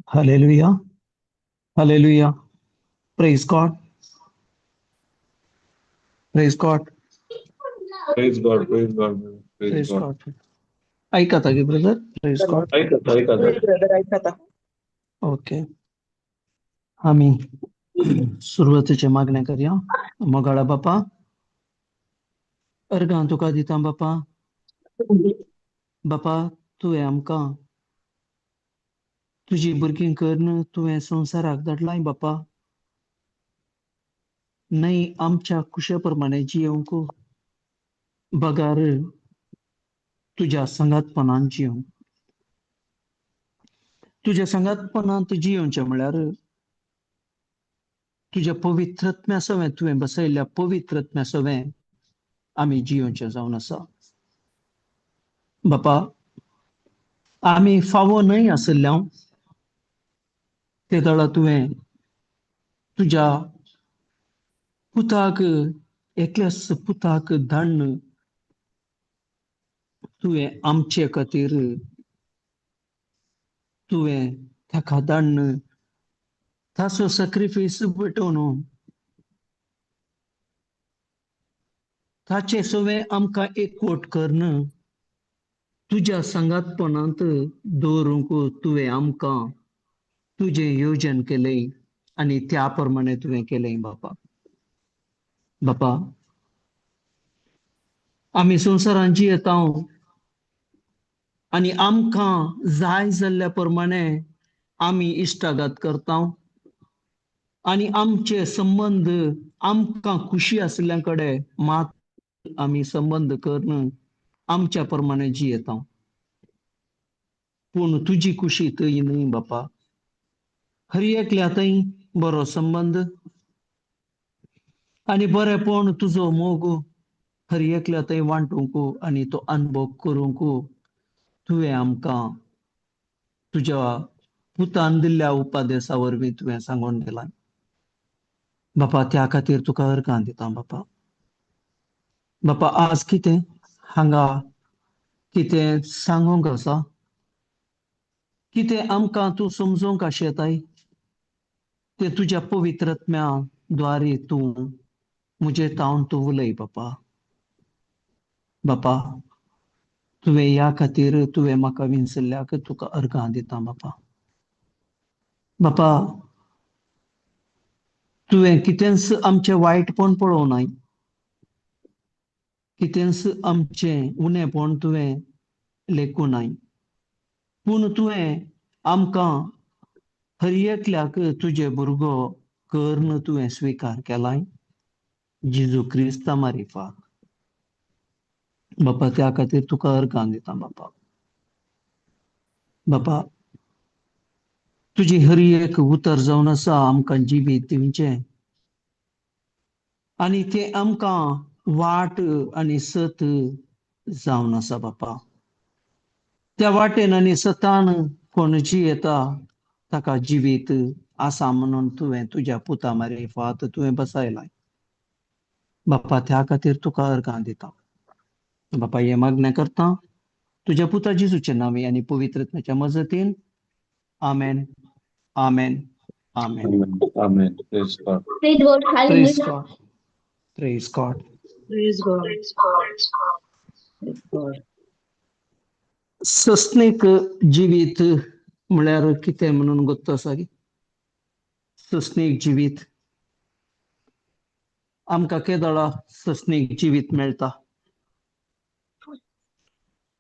Hallelujah. Hallelujah. Praise God. Praise God. Praise God, praise God, praise Praise God. God. ऐकत आहे brother. Praise God. Brother ऐकता. Okay. आम्ही सुरुवातीच्या मागण्या करूया. मगाळा बापा अर्गां तुका दिता बापा. बापा तुवें आमकां तुजी भुरगीं करून तुवें संवसाराक धाडलाय बापा. न्हय आमच्या कुशे प्रमाणे जियोंक बगार तुज्या संगातपणान जियोंक. तुज्या संगातपणांत जियोंचे म्हळ्यार तुज्या पवित्रत्म्या सवें तुवें बसयल्ल्या पवित्रत्म्या सवें आमी जियोंचे जावन आसा. बापा आमी फावो न्हय आसल्यां ते दळा तुवें तुज्या पुताक एकल्याच पुताक धाडन तुवें आमचे खातीर तुवें ताका धाडन ताचो सॅक्रिफायस पेटोवन ताचे सवें आमकां एकवट करन तुज्या संगातपणांत दवरूंक तुवें आमकां तुजें येवजण केलें आनी त्या प्रमाणे तुवें केलें बापा. बापा आमी संवसारांत जियेता आनी आमकां जाय जाल्ल्या प्रमाणे आमी इश्टागत करता आनी आमचे संबंद आमकां खुशी आसल्या कडेन मात आमी संबंद करून आमच्या प्रमाणे जियेता. पूण तुजी खुशी थंय न्हय बापा. हर एकल्या थंय बरो संबंद आनी बरेपण तुजो मोग हर एकल्या थंय वांटूंक आनी तो अनुभव करूंक तुवें आमकां तुज्या पुतान दिल्ल्या उपादेसा वरवीं तुवें सांगून दिलां. बापा त्या खातीर तुका अर्गां दिता बापा. बापा आज कितें हांगा कितें सांगूंक आसा, कितें आमकां तूं समजोवंक आशेताय तें तुज्या पवित्रत्म्या द्वारे तूं म्हजे तावन तूं उलय बापा. बापा तुवें ह्या खातीर तुवें म्हाका विंचल्ल्याक तुका अर्गां दिता बापा. बापा तुवें कितेंच आमचें वायटपण पळोवनाय, कितेंच आमचें उणेपण तुवें लेखूनाय, पूण तुवें आमकां हर एकल्याक तुजे भुरगो करून तुवें स्विकार केलाय जेजू क्रिस्ता मारिफात. बापा त्या खातीर तुका अर्गां दिता बापा. बापा तुजी हर एक उतर जावन आसा आमकां जिवीत दिवचें आनी तें आमकां वाट आनी सत जावन आसा बापा. त्या वाटेन आनी सतान कोण जियेता ताका जिवीत आसा म्हणून तुवें तुज्या पुता मारिफात तुवें बसयलाय. बापा त्या खातीर तुका अर्गां दिता. बापा हे मागणें करता तुज्या पुता जेजूच्या नांवी आनी पवित्रत्म्याच्या मजतीन. आमेन. आमेन. आमेन. Amen. Amen. Praise God. Praise God. Praise Hallelujah. God. Praise God. Praise God. Praise God. सस्नेक जिवीत म्हळ्यार कितें म्हणून गोत्तो आसा गे सस्नीक जिवीत आमकां केदळा सस्नीक जिवीत मेळटा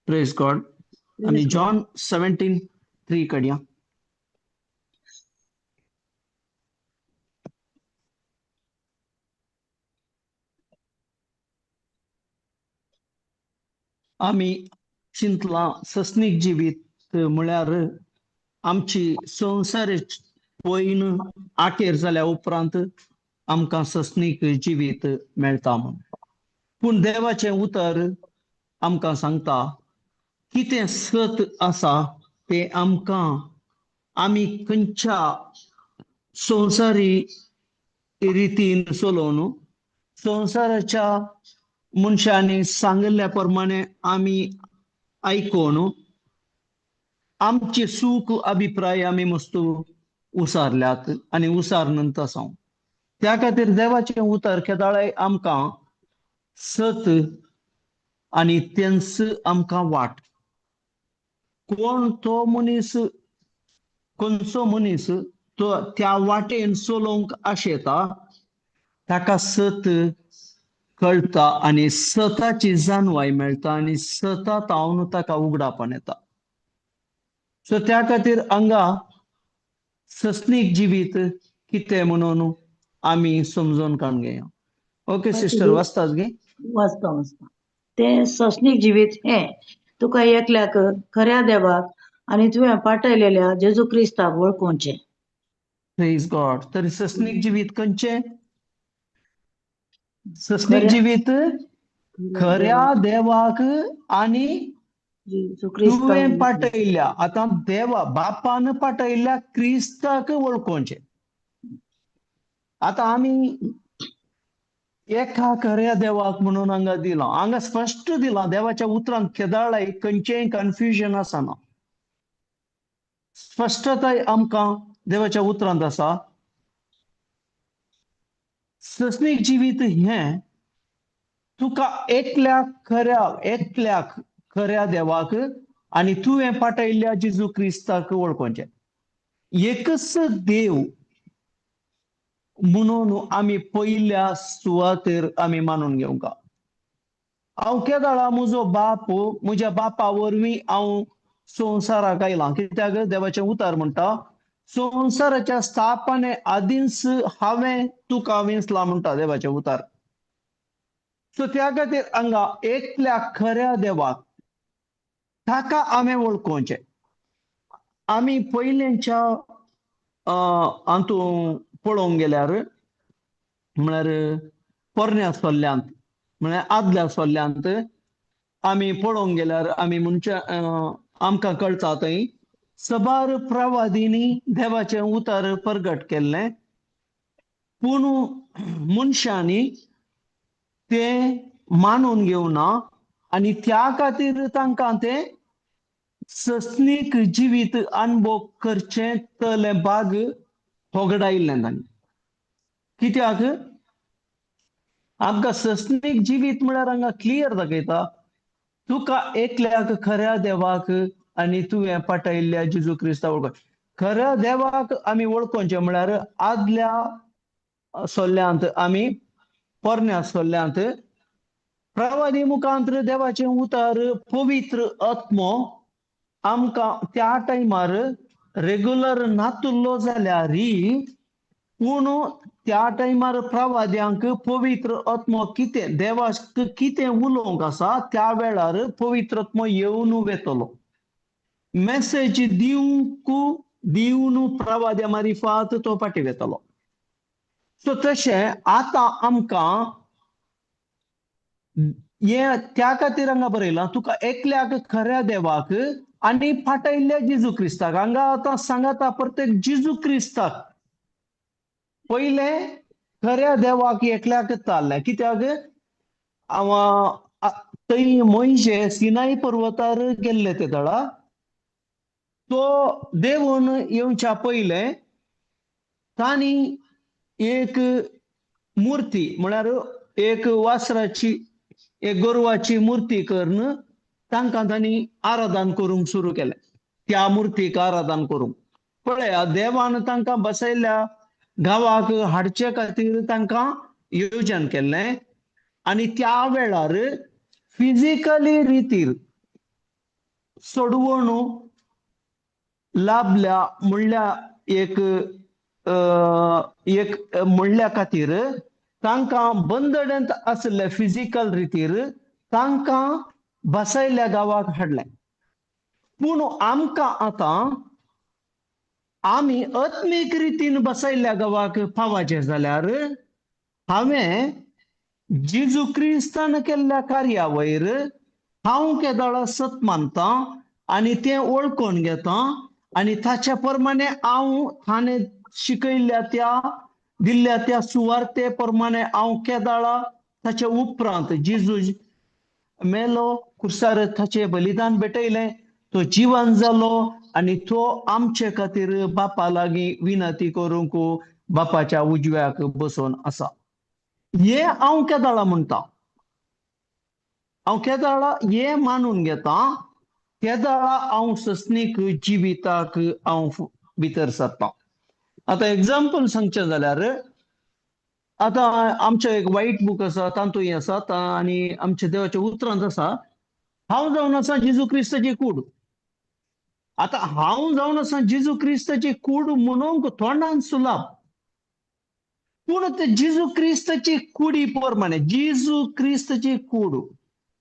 प्रेज गॉड आनी जॉन 17:3 काडया आमी चिंतलां सस्नीक जिवीत म्हळ्यार आमची संवसार पयन आखेर जाल्या उपरांत आमकां सस्नीक जिवीत मेळटा म्हूण पूण देवाचें उतर आमकां सांगता कितें सत आसा तें आमी खंयच्या संवसारी रितीन चलोवन संवसाराच्या मनशांनी सांगिल्ल्या प्रमाणे आमी आयकोन आमचे सूख अभिप्राय आमी मस्त उसारल्यात आनी उसारनंत आसा त्या खातीर देवाचें उतर केदाळे आमकां सत आनी तेंस आमकां वाट कोण तो मनीस खंयचो मनीस तो त्या वाटेन चलोवंक आशेता ताका सत कळटा आनी सताची जाणवाय मेळटा आनी सता तावन ताका उगडापण येता सो त्या खातीर हांगा सस्नीक जिवीत कितें म्हणून आमी समजून काडून घेया ओके सिस्टर वाचतात गे वाचता वाचता ते सस्नीक जिवीत हे तुका एकल्याक खऱ्या देवाक आणि तुवें पाठयलेल्या जेजू क्रिस्ताक वळखुचें प्रेज गॉड तरी सस्नीक जिवीत खंयचे सस्नीक खऱ्या- जिवीत खऱ्या देवाक आनी जेजू तुवें क्रिस्ताक पाठयल्या आतां देवा बापान पाठयल्ल्या क्रिस्ताक वळखुचें आतां आमी एका खऱ्या देवाक म्हणून हांगा दिलां हांगा स्पश्ट दिलां देवाच्या उतरांत केदाळाय खंयचेय कन्फ्युजन आसना स्पश्टताय आमकां देवाच्या उतरांत आसा सस्नीक जिवीत हें तुका एकल्याक खऱ्या देवाक आनी तुवें पाठयल्ल्या जेजू क्रिस्ताक वळखुचें एकच देव म्हणून आमी पयल्या सुवातेर आमी मानून घेवंका हांव केदाळा म्हजो बाप म्हज्या बापा वरवीं हांव संवसाराक आयलां कित्याक देवाचें उतर म्हणटा संवसाराच्या स्थापने आदींच हांवें तुका वेंचलां म्हणटा देवाचें उतर सो त्या खातीर हांगा एकल्या खऱ्या देवाक ताका आमी वळखुचें आमी पयलींच्या हातूंत पळोवंक गेल्यार म्हळ्यार पोरण्या सोल्ल्यांत म्हळ्यार आदल्या सोल्ल्यांत आमी पळोवंक गेल्यार आमी मनशा आमकां कळटा थंय सबार प्रवादिनी देवाचें उतर प्रगट केल्लें पूण मनशांनी तें मानून घेवना आनी त्या खातीर तांकां तें सस्नीक जिवीत अनुभव करचें तलें भाग होगडायिल्लें तांणी कित्याक आमकां सस्नीक जिवीत म्हळ्यार हांगा क्लियर दाखयता तुका एकल्याक खऱ्या देवाक आनी तुवें पाठयल्ल्या जेजू क्रिस्ताक वळखुचें खऱ्या देवाक आमी वळखुचें म्हळ्यार आदल्या सोल्ल्यांत आमी पोरण्या सोल्ल्यांत प्रवादी मुखांतर देवाचें उतर पवित्र आत्मो आमकां त्या टायमार रेग्युलर नातुल्लो जाल्यारय पूण त्या टायमार प्रवाद्यांक पवित्र आत्मो कितें देवाक कितें उलोवंक आसा त्या वेळार पवित्र आत्मो येवन वेतलो मेसेज दिवन प्रवाद्या मारिफात तो पाठयतलो सो तशें आतां आमकां त्या खातीर हांगा बरयलां तुका एकल्याक खऱ्या देवाक आनी पाठयल्ल्या जेजू क्रिस्ताक हांगा आतां सांगता प्रत्येक जेजू क्रिस्ताक पयले खऱ्या देवाक एकल्याक ताल्लें कित्याक थंय मोइशे सिनाई पर्वतार गेल्ले ते दळा तो देवून येवच्या पयले तांणी एक मुर्ती म्हळ्यार एक वासराची एक गोरवाची मुर्ती करून तांकां तांणी आराधन करूंक सुरू केलें त्या मुर्तीक आराधन करूंक. पळया, देवान तांकां बसयल्ल्या गांवाक हाडचे खातीर तांकां येवजन केल्लें आनी त्या वेळार फिजिकली रितीर सोडवणू लाभल्या म्हणल्या खातीर तांकां बंदडेंत आसले फिजिकल रितीर तांकां बसयल्ल्या गांवाक हाडलें. पूण आमकां आतां आमी आत्मीक रितीन बसयल्ल्या गांवाक पावचे जाल्यार हांवें जेजू क्रिस्तान केल्ल्या कार्या वयर हांव केदळ सत मानतां आनी तें वळखून घेतां आनी ताचे प्रमाणे हांव ताणें शिकयल्ल्या त्या दिल्ल्या त्या सुवार्ते प्रमाणे हांव केदळा. ताचे उपरांत जेजू मेलो, क्रुसार ताचे बलिदान भेटयलें, तो जिवन जालो आनी तो आमचे खातीर बापा लागीं विनंती करूंक बापाच्या उजव्याक बसून आसा. हे हांव केदळा म्हणटा. हांव केदळा हे मानून घेतां. केदळा हांव सस्नीक जिविताक हांव भितर सरतां. आतां एग्जाम्पल सांगचें जाल्यार आतां आमचें एक वायट बूक आसा, तातूंय आसा आनी आमच्या देवाच्या उतरांत आसा, हांव जावन आसा जेजू क्रिस्ताची कूड. आतां हांव जावन आसा जेजू क्रिस्ताची कूड म्हणूंक तोंडान सुलाभ, पूण ते जेजू क्रिस्ताची कुडी प्रमाणे जेजू क्रिस्ताची कूड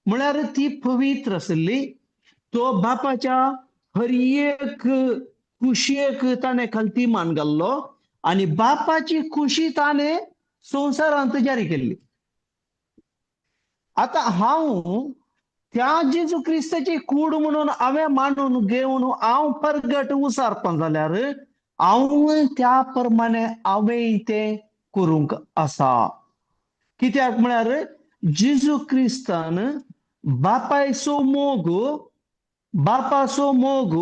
म्हळ्यार ती पवित्र आसली. तो बापाच्या हर एक खुशयेक ताणें खालतीमान घाल्लो आनी बापाची खुशी ताणें संवसारांत जारी केल्ली. आतां हांव त्या जेजू क्रिस्ताची कूड म्हणून हांवें मानून घेवन हांव परगट उसारतां जाल्यार हांव त्या प्रमाणे हांवें तें करूंक आसा. कित्याक म्हळ्यार जेजू क्रिस्तान बापायचो मोग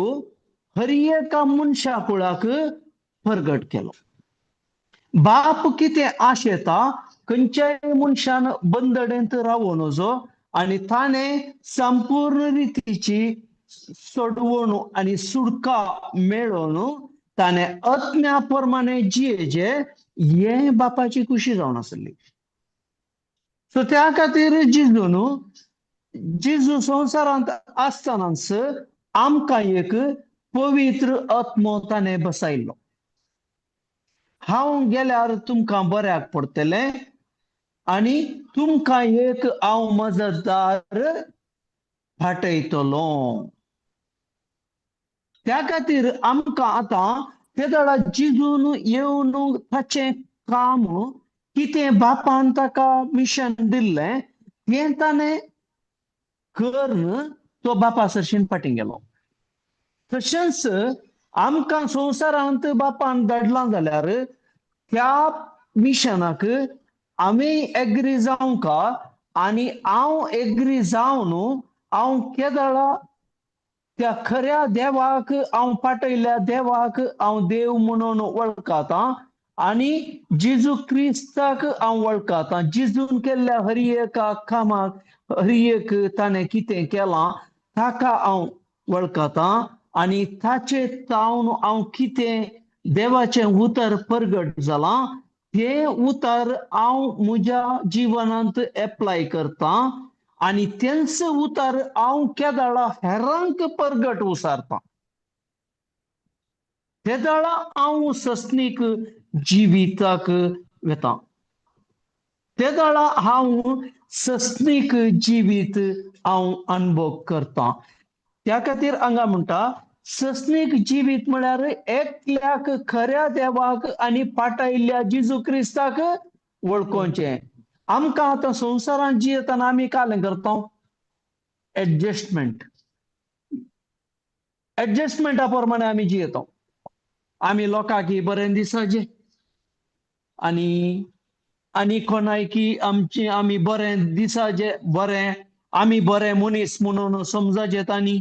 हर एका मनशा कुळाक परगट केलो. बाप कितें आशेता खंयच्याय मनशान बंदडेंत रावूं नजो आनी ताणें संपूर्ण रितीची सोडवणूक आनी सुटका मेळोवन ताणें आत्म्या प्रमाणे जियेचे, हे बापाची खुशी जावन आसली. सो त्या खातीर जेजू संवसारांत आसतनाच आमकां एक पवित्र आत्मो ताणें बसयल्लो. हांव गेल्यार तुमकां बऱ्याक पडटलें आनी तुमकां एक हांव मजतदार फाटयतलो. त्या खातीर आमकां आतां केदळा जेजून येवन ताचें काम कितें बापान ताका मिशन दिल्लें तें ताणें करून तो बापा सरशीन फाटीं गेलो. तशेंच आमकां संवसारांत बापान धाडलां जाल्यार त्या मिशनाक आमी एग्री जावंका आनी हांव एग्री जावन हांव केदळा त्या खऱ्या देवाक, हांव फाटयल्ल्या देवाक हांव देव म्हणून वळखतां आनी जेजू क्रिस्ताक हांव वळखतां. जेजून केल्ल्या हर एका कामाक, हर एक ताणें कितें केलां ताका हांव वळखतां आनी ताचे तावन हांव कितें देवाचें उतर परगट जालां तें उतर हांव म्हज्या जिवनांत एप्लाय करतां आनी तेंच उतर हांव केदळा हेरांक परगट उसारतां. केदळा हांव सस्नीक जिविताक वेतां. केदळा हांव सस्नीक जिवीत हांव अनुभव करतां. त्या खातीर हांगा म्हणटा सस्नीक जिवीत म्हळ्यार एकल्याक खऱ्या देवाक आनी फाटयल्ल्या जेजू क्रिस्ताक वळखोवचें. आमकां आतां संवसारांत जियेतना आमी कालें करता एडजस्टमेंटा प्रमाणे आमी जियेता. आमी लोकांक बरें दिसाचें आनी कोणाय की आमी बरें दिसाचें, बरें आमी बरें मनीस म्हणून समजाचें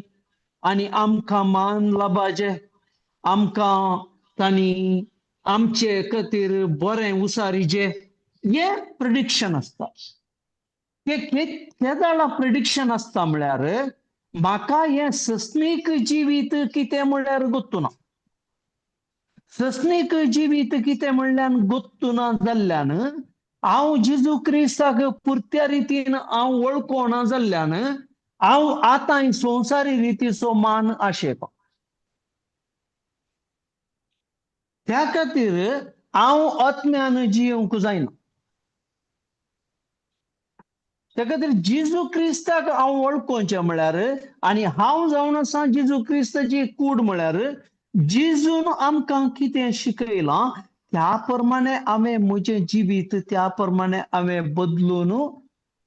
आनी आमकां मान लाभचें, आमकां तांणी आमचे खातीर बरें उसारीचें, हें प्रिडिक्शन आसता. केदळा प्रिडिक्शन आसता म्हळ्यार म्हाका हे सस्नीक जिवीत कितें म्हणल्यार गुत्तुना. सस्नीक जिवीत कितें म्हणल्यार गुत्तुना जाल्ल्यान हांव जेजू क्रिस्ताक पुरत्या रितीन हांव वळखोना जाल्ल्यान हांव आतां संवसारी रितीचो मान आशेता. त्या खातीर हांव आत्म्यान जियोंक जायना. त्या खातीर जेजू क्रिस्ताक हांव वळखोवचें म्हळ्यार आनी हांव जावन आसा जेजू क्रिस्ताची कूड म्हळ्यार जेजून आमकां कितें शिकयलां त्या प्रमाणे हांवें म्हजें जिवीत त्या प्रमाणे हांवें बदलून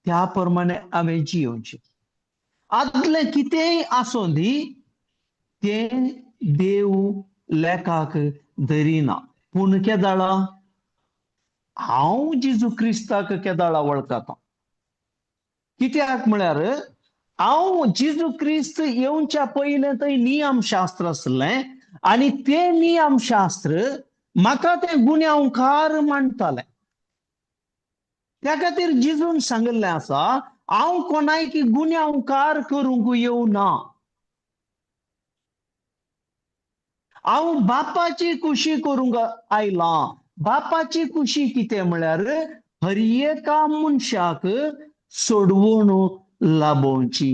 त्या प्रमाणे हांवें जियोवचें. आदलें कितेंय आसूं दी तें देव लेखाक धरिना. पूण केदाळा हांव जेजू क्रिस्ताक केदाळा वळखतां. कित्याक म्हळ्यार हांव जेजू क्रिस्त येवच्या पयलें थंय नियमशास्त्र आसलें आनी तें नियमशास्त्र म्हाका तें गुन्यांवकार मानतालें. त्या खातीर जेजून सांगिल्लें आसा हांव कोणायक गुन्यांवकार करूंक येवना. हांव बापाची खुशी करूंक आयलां. बापाची खुशी कितें म्हळ्यार हर एका मनशाक सोडवण लाभोवची,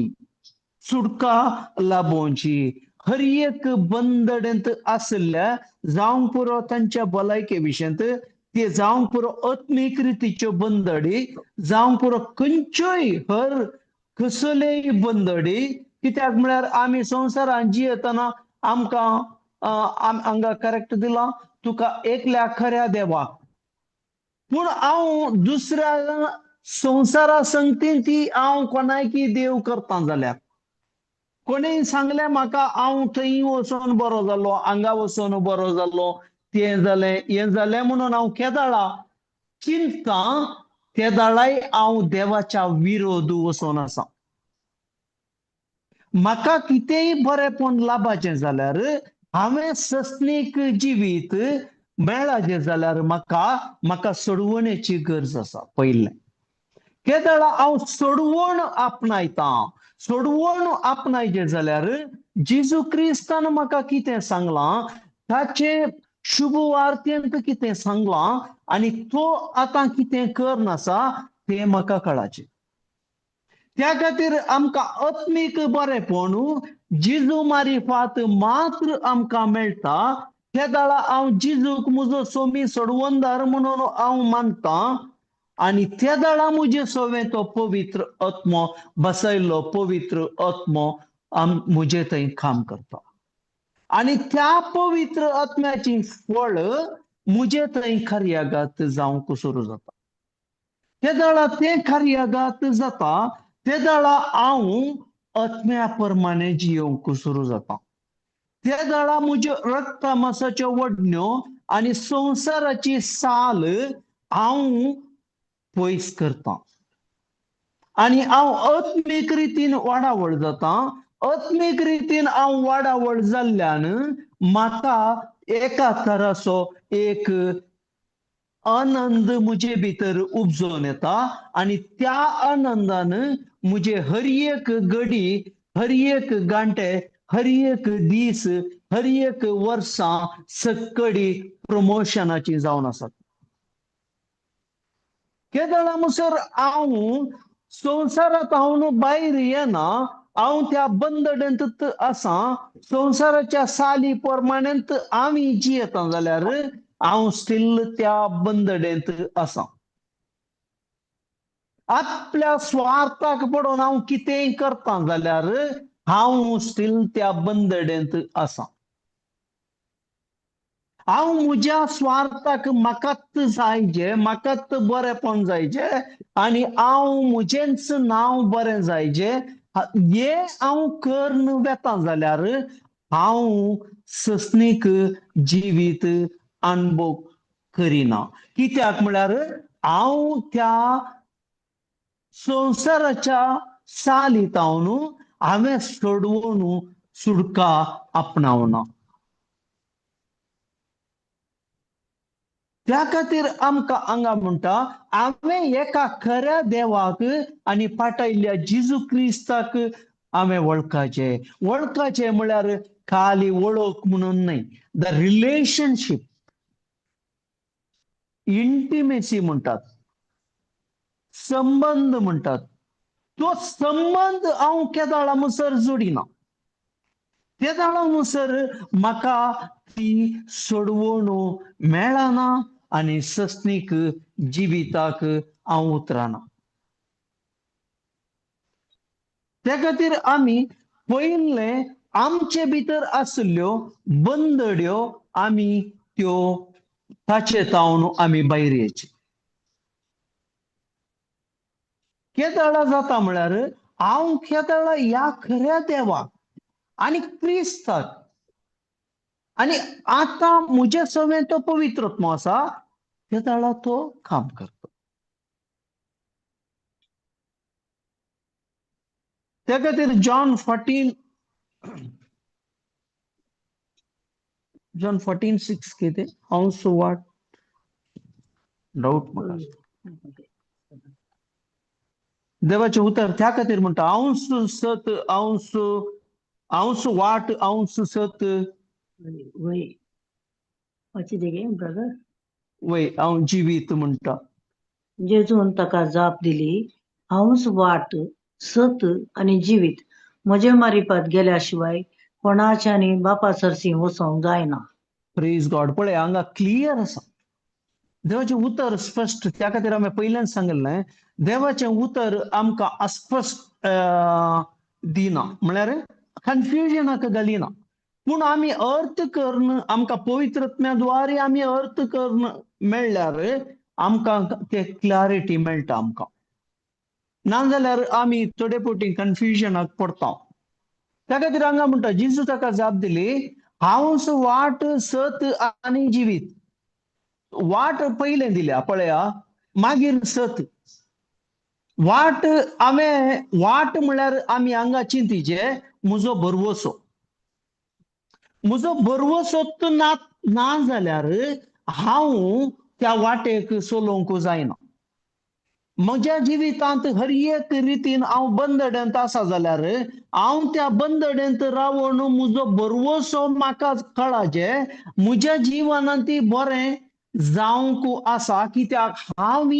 सुटका लाभोवची. हर एक बंदडेंत आसल्या जावंक पुरो तांच्या भलायके विशयंत ते जावंक पुरो आत्मीक रितीच्यो बंदडी जावंक पुरो खंयच्योय हर कसलेय बंदडी. कित्याक म्हळ्यार आमी संवसारांत जियेतना आमकां हांगा करेक्ट दिलां तुका एकल्या खऱ्या देवाक. पूण हांव दुसऱ्या संवसारा संगतीन ती हांव कोणायकी देव करता जाल्यार कोणेय सांगलें म्हाका हांव थंय वचोन बरो जालो, हांगा वचोन बरो जालो, तें जालें हें जालें म्हणून हांव केदाळा चिंततां केदाळाय हांव देवाच्या विरोध वचोन आसा. म्हाका कितेंय बरेपण लाभाचें जाल्यार हांवें सस्नीक जिवीत मेळाचें जाल्यार म्हाका सोडवणेची गरज आसा. पयलें केदाळा हांव सोडवण आपणायतां. सोडवण आपणायचें जाल्यार जेजू क्रिस्तान म्हाका कितें सांगलां ताचे शुभ वार्तेंत कितें सांगलां आनी तो आतां कितें करन आसा तें म्हाका कळाचें. त्या खातीर आमकां आत्मीक बरेपण जेजू मारिफात मात्र आमकां मेळटा. केदाळा हांव जेजूक म्हजो सोमी सोडवणदार म्हणून हांव मानतां आनी केदाळा म्हजे सोबे तो पवित्र आत्मो बसयल्लो पवित्र आत्मो म्हजे थंय काम करता. आनी त्या पवित्र आत्म्याची फळ म्हजे थंय कार्यागत जावंक सुरू जाता. केदाळा तें कार्यागत जाता केदाळा हांव आत्म्या प्रमाणे जियोंक सुरू जाता. केदाळा म्हज्यो रक्त मांसाच्यो वडण्यो आनी संवसाराची साल हांव पयस करतां आनी हांव आत्मीक रितीन वाडावळ जातां. आत्मीक रितीन हांव वाडावळ जाल्ल्यान म्हाका एका तराचो एक आनंद म्हजे भितर उपजोन येता आनी त्या आनंदान म्हजे हर एक घडी, हर एक घांटे, हर एक दीस, हर एक वर्सां सक्कडी प्रमोशनाची जावन आसात. केदाळा म्हणसर हांव संवसारांत हांव भायर येना. हांव त्या बंदडेंत आसा. संवसाराच्या साली प्रमाणेंत आमी जियेता जाल्यार हांव स्टील त्या बंदडेंत आसा. आपल्या स्वार्थाक पडून हांव कितेंय करता जाल्यार हांव स्टील त्या बंदडेंत आसा. हांव म्हज्या स्वार्थाक म्हाकाच जायचें, म्हाकाच बरेपण जायचें आनी हांव म्हजेंच नांव बरें जायचें हें हांव करन वेता जाल्यार हांव सस्नीक जिवीत अणभव करिना. कित्याक म्हळ्यार हांव त्या संवसाराच्या सालितावन हांवें सोडवून सुटका आपणावना. त्या खातीर आमकां हांगा म्हणटा हांवें एका खऱ्या देवाक आनी पाटयल्ल्या जेजू क्रिस्ताक आम्ही वळखाचे म्हळ्यार खाली वळख म्हणून नाही, द रिलेशनशिप, इंटिमेसी म्हणतात, संबंध म्हणतात. तो संबंध हांव केदाळा मुसर जोडिना. केदाळा मुसर म्हाका ती सोडवण मेळना आनी सस्नीक जिविताक हांव उतराना. त्या खातीर आमी पयले आमचे भितर आसल्यो बंदड्यो आमी त्यो ताचे तावन आमी भायर येवचे. केदाळा जाता म्हळ्यार हांव केदाळा ह्या खऱ्या देवाक आनी क्रिस्ताक, आनी आता म्हजे सवें तो पवित्रत्व आसा, केदाळा तो काम करता. त्या खातीर जॉन 14:6 कितें हांव सुवात डाऊट म्हाका देवाचे उतर त्या खातीर म्हणटा, हांव सत, हांव वाट, हांव सत, वय वाची दे गे ब्रदर. वय हांव जिवीत म्हणटा. जेजून ताका जाप दिली, हांवच वाट, सत आनी जिवीत. म्हजे मारिपात गेल्या शिवाय कोणाच्यानी बापा सरसी वचोंक जायना. Praise God. पळय हांगा क्लियर आसा देवाचें उतर स्पश्ट. त्या खातीर हांवें पयल्यान सांगलें, देवाचें उतर आमकां अस्पश्ट दिना, म्हळ्यार कन्फ्युजनाक घालिना. पूण आमी अर्थ करून आमकां पवित्रत्म्याद्वारे आमी अर्थ करून मेळ्ळ्यार आमकां ते क्लॅरिटी मेळटा आमकां. नाजाल्यार आमी थोडे फावटी कन्फ्युजनाक पडटा. त्या खातीर हांगा म्हणटा, जेजू ताका जाप दिली, हांवच वाट, सत आनी जिवीत. वाट पयलें दिल्या पळया, मागीर सत. वाट म्हळ्यार आमी हांगा चिंतीचे म्हजो भरवोसो. म्हजो भरवोसोच ना जाल्यार हांव त्या वाटेक चलोवंक जायना. म्हज्या जिवितांत हर एक रितीन हांव बंदड्यांत आसा जाल्यार हांव त्या बंदड्यांत रावन म्हजो भरवोसो म्हाका कळाचे म्हज्या जिवनांत ती बरें जावंक आसा, कित्याक हांव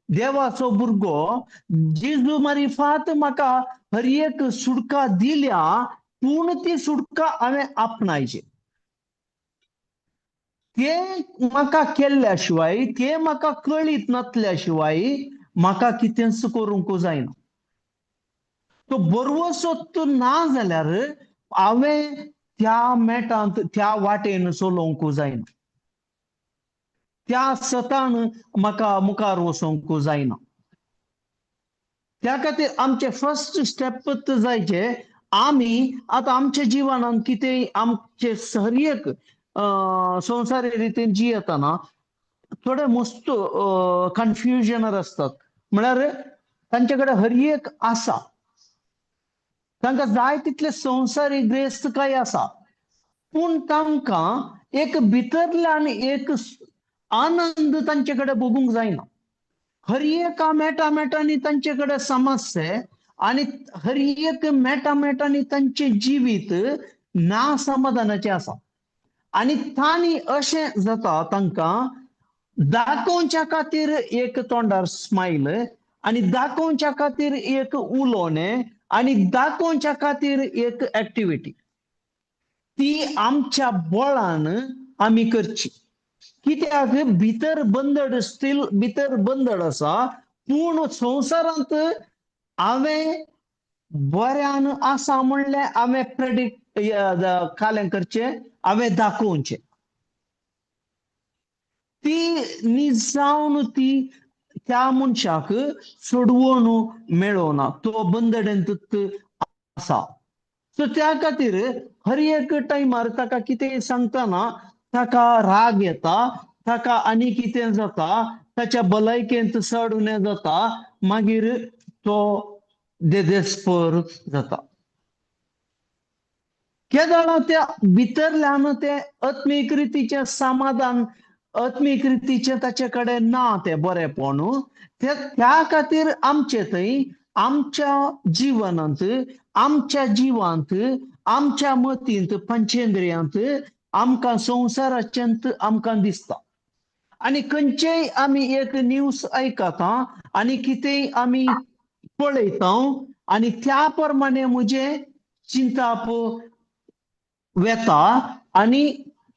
देवाचो भुरगो. जेजू मारिफात म्हाका हर एक सुटका दिल्या, पूण ती सुटका हांवें आपणायची. ते म्हाका केल्ल्या शिवाय, ते म्हाका कळीत नासल्या शिवाय म्हाका कितेंच करूंक जायना. तो भरवोसोच ना जाल्यार हांवें त्या मेटांत, त्या वाटेन चलोवंक जायना. त्या सतान म्हाका मुखार वचोंक जायना. त्या खातीर आमचे फर्स्ट स्टेपच जायचे, आमी आतां आमच्या जिवनांत कितें आमचे हर एक संवसारी रितीन जियेतना थोडे मस्त कन्फ्युजनर असतात. म्हळ्यार तांचे कडेन हर एक आसा, तांकां जाय तितले संवसारी ग्रेस्तकाय आसा, पूण तांकां एक भितरल्यान एक आनंद तांचे कडेन बगूंक जायना. हर एक मेटांनी तांचे कडेन समस्या, आनी हर एक मेटांनी तांचे जिवीत ना समाधानाचे आसा. आनी तांणी अशें जाता, तांकां दाखोवच्या खातीर एक तोंडार स्माईल, आनी दाखोवच्या खातीर एक उलोवणें, आनी दाखोवच्या खातीर एक एक्टिविटी, ती आमच्या बळान आमी करची. कित्याक भितर बंदड आसा, पूण संवसारांत हांवें बऱ्यान आसा म्हणलें हांवें प्रेडिक्ट कालें करचें, हांवें दाखोवचें. ती निजावन ती त्या मनशाक सोडवण मेळोना, तो बंदडेंतच आसा. सो त्या खातीर हर एक टायमार ताका कितें सांगतना ताका राग येता, ताका आनी कितें जाता, ताच्या भलायकेंत चड उणें जाता, मागीर तो देदेस्पर जाता. केदाळा त्या भितरल्यान ते आत्मीक रितीचें समाधान, आत्मीक रितीचें ताचे कडेन ना तें बरेंपण. त्या खातीर आमचे थंय आमच्या जिवनांत आमच्या जीवांत, आमच्या मतींत, पंचेंद्रियांत आमकां संवसाराच्यांत आमकां दिसता. आणि खंयचेय आमी एक न्यूज ऐकता आणि कितेंय आमी पळयता आणि त्या प्रमाणे म्हजे चिंताप वेता आणि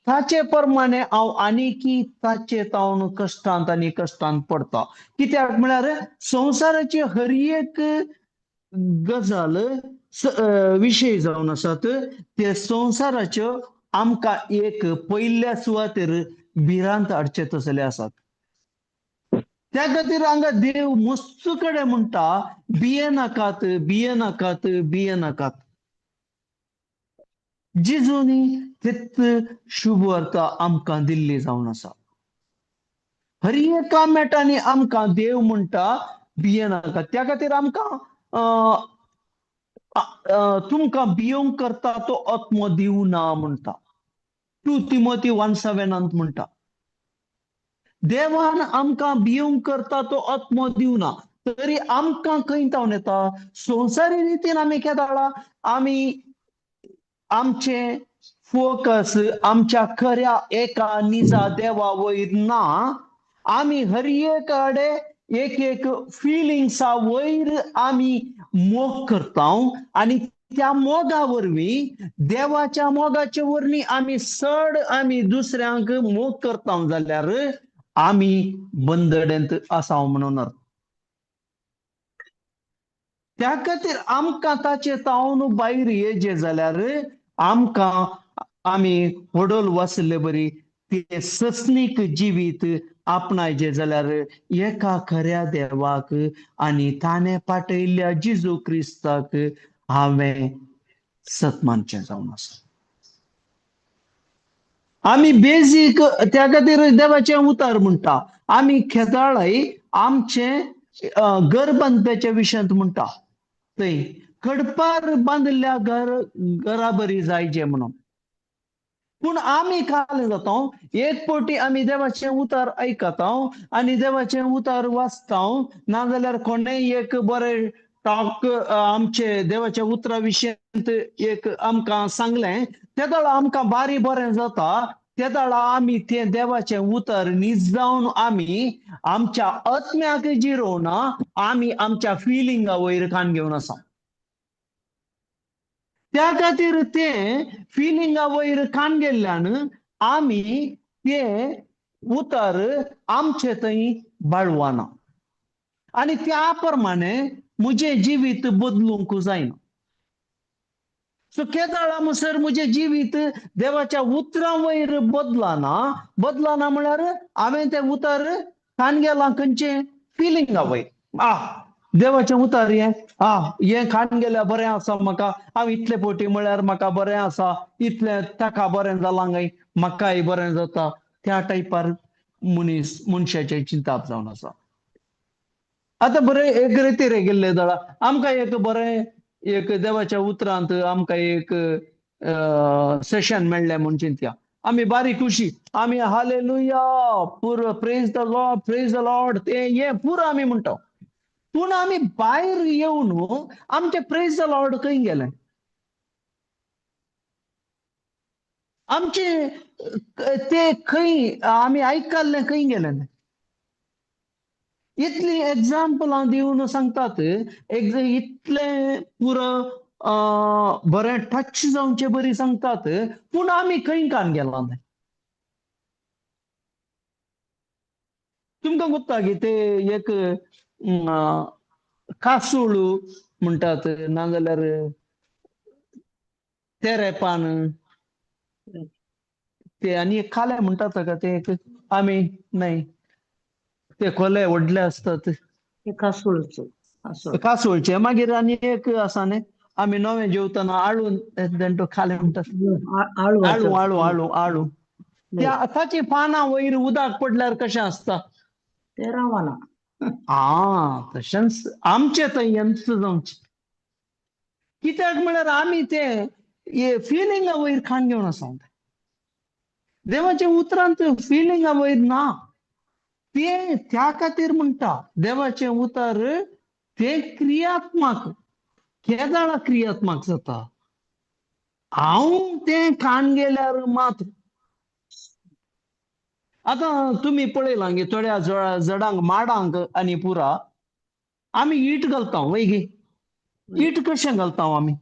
ताचे प्रमाणे हांव आनीकी ताचे तावन कश्टांत आणि कश्टांत पडता. कित्याक म्हळ्यार संवसाराची हर एक गजाल विशय जावन आसात ते संवसाराच्यो आमकां एक पयल्या सुवातेर भिरांत हाडचे तसले आसात. त्या खातीर हांगा देव मस्त कडेन म्हणटा, भियेनाकात, भियेनाकात, भियेनाकात. जिजूनी तेच शुभ वार्ता आमकां दिल्ली जावन आसा. हर एका मेटांनी आमकां देव म्हणटा भियेनाकात. त्या खातीर आमकां तुमकां भियोंक करता तो आत्मो दिवना म्हणटा. 2 तिमोथी 1:7 म्हणटा. देवान आमकां भियोंक करता तो आत्मो दिवना. तरी आमकां खंय जावन येता, संवसारी रितीन आमी केदाळा आमी आमचे फोकस आमच्या खऱ्या एका निजा देवा वयर ना. आमी हर एक कडेन एक फिलिंग्सा वयर आमी मोग करता आणि त्या मोगा वरवीं देवाच्या मोगाच्या वरवीं आमी चड आमी दुसऱ्यांक मोग करता जाल्यार आमी बंदडेंत आसा म्हणून अर्थ. त्या खातीर आमकां ताचे तावन भायर येजे जाल्यार आमकां आमी वडोल वाचले बरी ते ससनीक जिवीत आपणायचे जाल्यार एका खऱ्या देवाक आनी ताणें पाठयल्ल्या जिजू क्रिस्ताक हांवें सतमानचें जावन आसा. आमी बेजीक त्या खातीर देवाचें उतार म्हणटा. आमी खेदाळय आमचे घर बांदपाच्या विशयांत म्हणटा थंय खडपार बांदल्या घरा बरी जायचे म्हणून. पूण आमी काल जाता एक पोटी आमी देवाचें उतार ऐकता आनी देवाचें उतार वाचता, नाजाल्यार कोणेय एक बरें टॉक आमचे देवाच्या उतरा विशयांत एक आमकां सांगलें, तेदाळा आमकां बारी बरें जाता. तेदाळा आमी तें देवाचें उतर न्हीज जावन आमी आमच्या आत्म्याक जिरोवना, आमी आमच्या फिलिंगा वयर कान घेवन आसा. त्या खातीर ते फिलिंगा वयर कान गेल्ल्यान आमी ते उतर आमचे थंय बाळवाना आणि त्या प्रमाणे म्हजे जिवीत बदलूंक जायना. सो केदाळा म्हणसर म्हजे जिवीत देवाच्या उतरां वयर बदलाना म्हळ्यार हांवें तें उतर कान गेलां खंयचे फिलिंगा वयर. देवाचें उतर हें कान गेल्यार बरें आसा म्हाका, हांव इतले पोटी म्हळ्यार म्हाका बरें आसा, इतलें ताका बरें जालां काय म्हाकाय बरें जाता. त्या टायपार मनशाचें चिंताप जावन आसा. आतां बरें एक रितीर गेल्ले दळा आमकां एक बरें एक देवाच्या उतरांत आमकां एक सेशन मेळ्ळें म्हूण चिंतया. आमी बारी खुशी, आमी हालेलुया पुरो प्रेज द लॉर्ड ते हे पुरो आमी म्हणटा. पूण आमी भायर येवन आमचे प्रेज द लॉर्ड खंय गेले? आमचे ते खंय आमी आयकल्लें खंय गेलें? इतली एग्जाम्पलां दिवन सांगतात, इतले पुरो बरें टच जावचे बरी सांगतात, पूण आमी खंय कान गेला नाही. तुमकां गुत्ता की ते एक कासूळ म्हणटात, नाजाल्यार तेरेपान ते आनी एक खाले म्हणटात का ते एक आमी नाही ते खोले व्हडले असतात कासोळचे. मागीर आनी एक आसा न्ही आमी नवें जेवतना आळून देंटो खाले म्हणटात, आळू आळू आळू आळू त्या ताची पानां वयर उदक पडल्यार कशें आसता ते रावना. तशेंच आमचे थंय यंत्र जावचें. कित्याक म्हळ्यार आमी ते फिलिंगा वयर खाण घेवन आसा. देवाच्या उतरांत फिलिंगा वयर ना. ते त्या खातीर म्हणटा देवाचें उतर ते क्रियात्मक. केदाळा क्रियात्मक जाता हांव तें खाण गेल्यार मात आता तुम्ही पळयलां गे थोड्या जडांक माडांक आनी पुरा आमी इट घालता वय गे इट कशें घालता आमी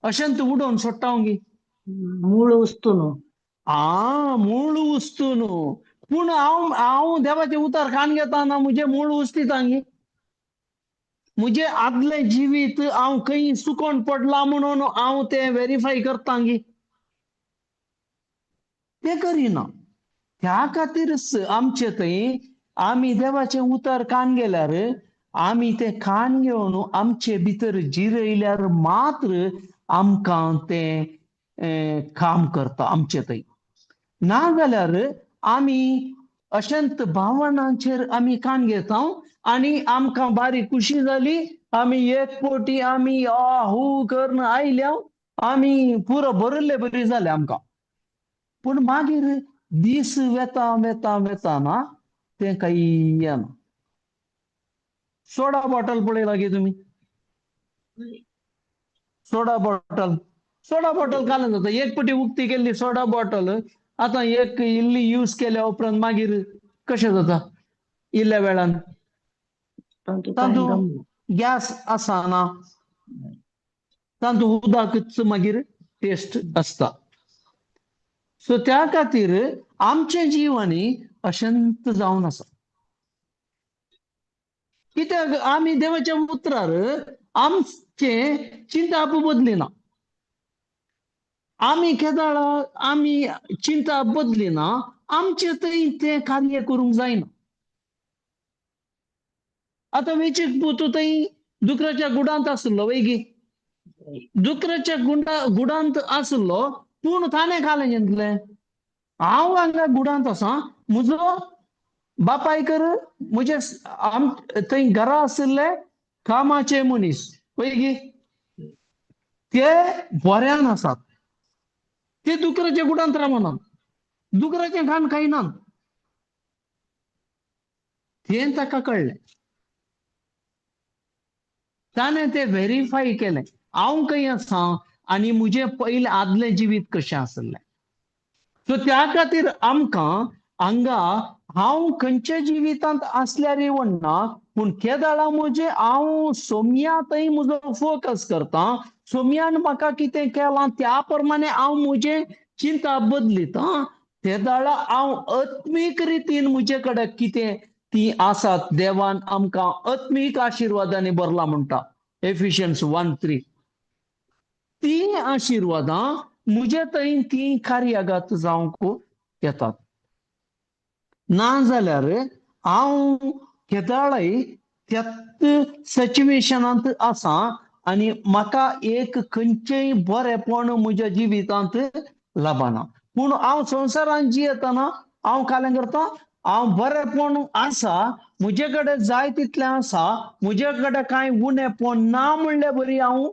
अशेंत उडोवन सोडटा गे मूळ वस्तू न्हू मूळ वस्तू न्हू पूण हांव देवाचे उतार खाण घेताना म्हजे मूळ वस्तीत गे म्हजे आदले जिवीत हांव खंय सुकोन पडला म्हणून हांव ते व्हेरीफाय करता गे ते करिना त्या खातीर आमचे थंय आमी देवाचे उतार खाण गेल्यार आमी ते खाण घेवन आमचे भितर जिरयल्यार मात्र आमकां ते काम करता आमचे थंय नाजाल्यार आमी अशेंत भावनांचेर आमी खाण घेता आनी आमकां बारीक खुशी जाली आमी एक पोटी आमी हू करून आयल्या आमी पुरो भरिल्ले बरी जाले आमकां पूण मागीर दीस वेता वेता वेताना ते काही येना सोडा बॉटल पळयला गे तुमी सोडा बॉटल घालून जाता एक पटी उक्ती केल्ली सोडा बॉटल आतां एक इल्ली यूज केल्या उपरांत मागीर कशें जाता इल्ल्या वेळान तातूंत गॅस आसना तातूंत उदकच मागीर टेस्ट आसता सो त्या खातीर आमचे जिवनी अशेंत जावन आसा कित्याक आमी देवाच्या उतरार आमचे चिंता बदली ना आमी केदाळा आमी चिंता बदली ना आमचे थंय ते कार्य करूंक जायना आता वेचीक पुतू थंय दुकराच्या गुडांत आसलो वय गे दुकराच्या गुडांत आसलो पूण ताणें खालें घेतलें हांव हांगा गुडांत आसा म्हजो बापायकर म्हजे थंय घरा आशिल्ले कामाचे मनीस पळय गे ते बऱ्यान आसात ते दुकराच्या गुडांत रावनात दुकराचें खाण खायनात तें ताका कळ्ळें ताणें तें व्हेरीफाय केलें हांव खंय आसा आनी म्हजें पयलें आदलें जिवीत कशें आसलें सो त्या खातीर आमकां हांगा हांव खंयच्या जिवितांत आसल्यार येवना पूण केदाळा म्हजे हांव सोम्या थंय म्हजो फोकस करता सोम्यान म्हाका कितें केलां त्या प्रमाणे हांव म्हजें चिंता बदलिता केदाळा हांव आत्मीक रितीन म्हजे कडेन कितें ती आसात देवान आमकां आत्मीक आशिर्वादांनी भरला म्हणटा एफिशियन्स 1:3 ती आशिर्वादां म्हजे थंय ती कार्यागत जावंक येतात नाजाल्यार हांव केदाळय त्याच सिच्युएशनांत आसा आनी म्हाका एक खंयचेय बरेपण म्हज्या जिवितांत लाभना पूण हांव संवसारांत जियेतना हांव कालें करता हांव बरेपण आसा म्हजे कडेन जाय तितलें आसा म्हजे कडेन कांय उणेपण ना म्हणलें बरी हांव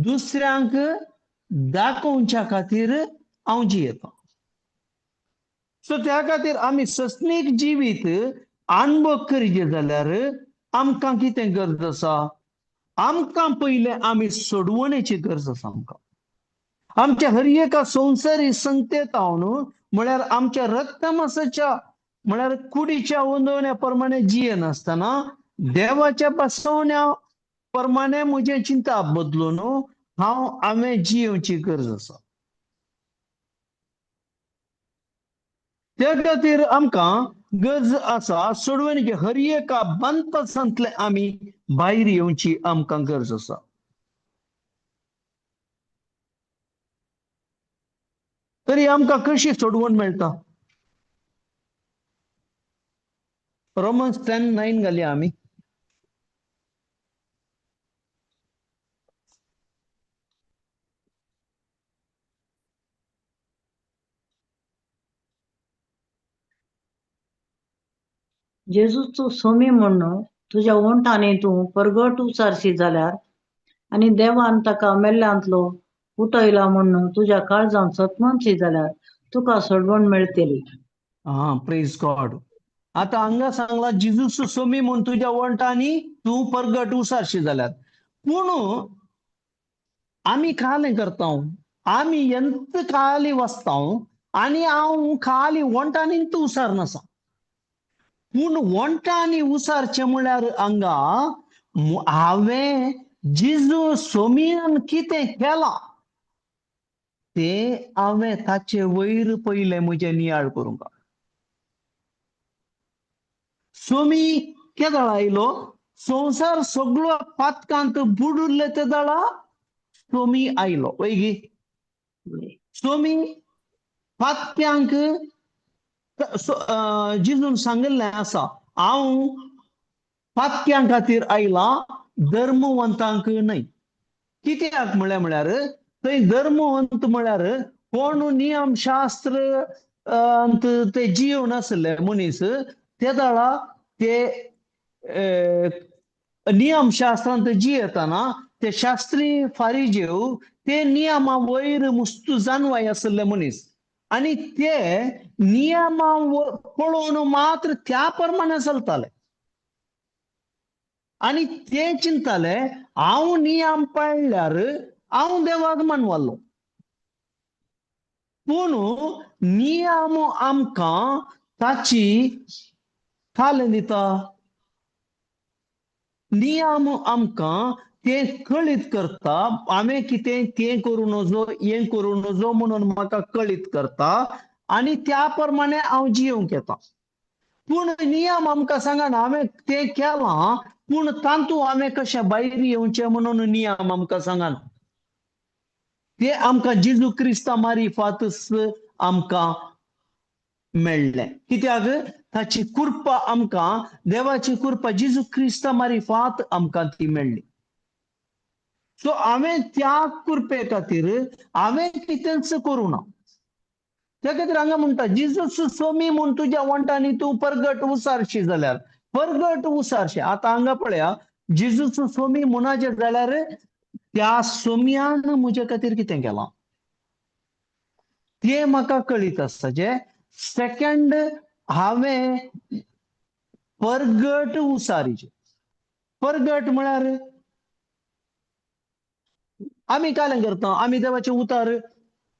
दुसऱ्यांक दाखोवच्या खातीर हांव जियेता सो त्या खातीर आमी सस्मीक जिवीत अनुभव करचे जाल्यार आमकां कितें गरज आसा आमकां पयलें आमी सोडवणेची गरज आसा आमकां आमच्या हर एका संवसारी संगतेत हांव म्हळ्यार आमच्या रक्तमासाच्या म्हळ्यार कुडीच्या ओंदवण्या प्रमाणे जियेनासतना देवाच्या बसवण्या प्रमाणे म्हजें चिंता बदलून हांवें जियोवची गरज आसा त्या खातीर आमकां गरज आसा सोडवणेची हर एका बंदपासांतले आमी भायर येवची आमकां गरज आसा तरी आमकां कशी सोडवण मेळटा रोमन्स 10:9 घालया आमी जेजूचो सोमी म्हणून तुज्या ओंठांनी तूं परगट उसारशी जाल्यार आनी देवान ताका मेल्ल्यांतलो उठयला म्हणून तुज्या काळजांत सतमनशी जाल्यार तुका सोडवण मेळटली प्रेज गॉड आता हांगा सांगला जिजूस सोमी म्हूण तुज्या वंटांनी तूं परगट उसारशी जाल्यार पूण आमी खाली करतां आमी ಎಂತ ಖಾಲಿ ವಸ್ತಾಂ आणि हांव खाली वंटानींत उसार नसा पूण वंटांनी उसारचें म्हळ्यार हांगा हांवें जेजू सोमियान कितें केलां तें हांवें ताचे वयर पयलें म्हजें नियाळ करूंक सोमी केदळ आयलो संवसार सगळो पातकांत बुडुरले ते दळा सोमी आयलो वैगी सोमी पातक्यांक जिजून सांगिल्लें आसा हांव पातक्यां खातीर आयला धर्मवंतांक न्हय कित्याक म्हळ्यार थंय धर्मवंत म्हळ्यार कोण नियम शास्त्र ते जीव नासले मनीस ते दळा ते नियम शास्त्रांत जियेतना ते शास्त्री फारिजेव ते नियमा वयर मुस्तू जानवाय आसले मनीस आणि ते नियमा पळोवन मात्र त्या प्रमाणे चलताले आणि ते चिंताले हांव नियम पाळल्यार हांव देवाक मानवालो पूण नियम आमकां ताची फाल दिता नियम आमकां तें कळीत करता हांवें कितें तें करूं नजो हें करूं नजो म्हणून म्हाका कळीत करता आणि त्या प्रमाणे हांव जियोंक येता पूण नियम आमकां सांगना हांवें तें केलां पूण तांतू हांवें कशें भायर येवचें म्हणून नियम आमकां सांगना ते आमकां जेजू क्रिस्ता मारिफातच आमकां मेळ्ळें कित्याक ताची कृपा आमकां देवाची कृपा जेजू क्रिस्ता मारिफात आमकां ती मेळ्ळी सो हांवें त्या कृपे खातीर हांवें कितेंच करूं ना त्या खातीर हांगा म्हणटा जेजूस सोमी म्हूण तुज्या वंटांनी तूं परगट उसारशी जाल्यार परगट उसारशी आतां हांगा पळया जेजूस सोमी म्हणचे जाल्यार त्या सोमयान म्हजे खातीर कितें केलां तें म्हाका कळीत आसता जे सेकंड हांवें परगट उसारीचे परगट म्हळ्यार आमी कालें करता आमी देवाचे उतार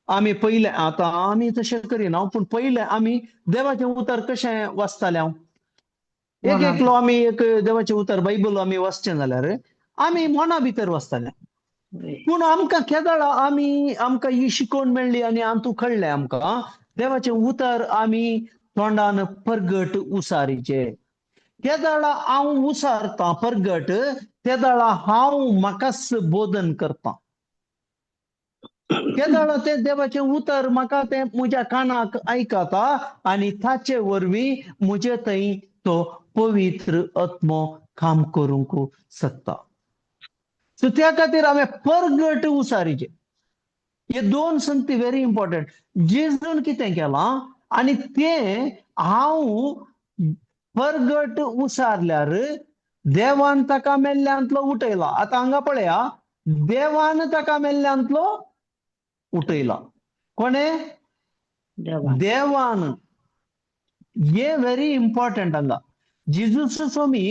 आमी पयले आतां आमी तशें करिना पूण पयले आमी देवाचें उतार कशें वाचताले हांव एक एकलो आमी एक देवाचें उतार बायबल आमी वाचचें जाल्यार आमी मना भितर वाचताले पूण आमकां केदळ आमकां ही शिकोवन मेळ्ळी आनी आंतू कळ्ळें आमकां देवाचें उतार आमी तोंडान परगट उसारीचे केदळ हांव उसारतां परगट तेदळ हांव म्हाकाच बोधन करतां केदळ तें देवाचें उतर म्हाका तें म्हज्या कानाक आयकता आनी ताचे वरवीं म्हजे थंय तो पवित्र आत्मो काम करूंक शकता सो त्या खातीर हांवें परगट उसारीचे हे दोन संगती व्हेरी इम्पॉर्टंट जेजून कितें केलां आनी तें हांव परगट उसारल्यार देवान ताका मेल्ल्यांतलो उठयला आतां हांगा पळया देवान ताका मेल्ल्यांतलो उठयला कोणें देवान हे व्हेरी इम्पॉर्टंट हांगा जेजूस सोमी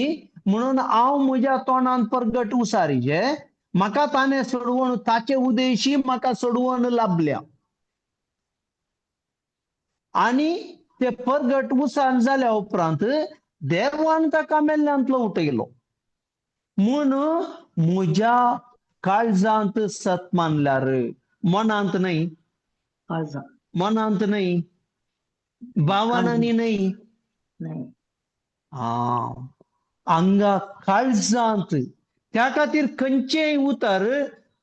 म्हणून हांव म्हज्या तोंडान परगट उसारीचे म्हाका ताणें सोडवून ताचे उदेशी म्हाका सोडवून लाभल्या आनी ते परगट उसार जाल्या उपरांत देवान ताका मेल्ल्यांतलो उठयलो म्हूण म्हज्या काळजांत सत मानल्यार मनांत न्हय मनांत न्हय भावनांनी न्हय हांगा काळजांत त्या खातीर खंयचेय उतार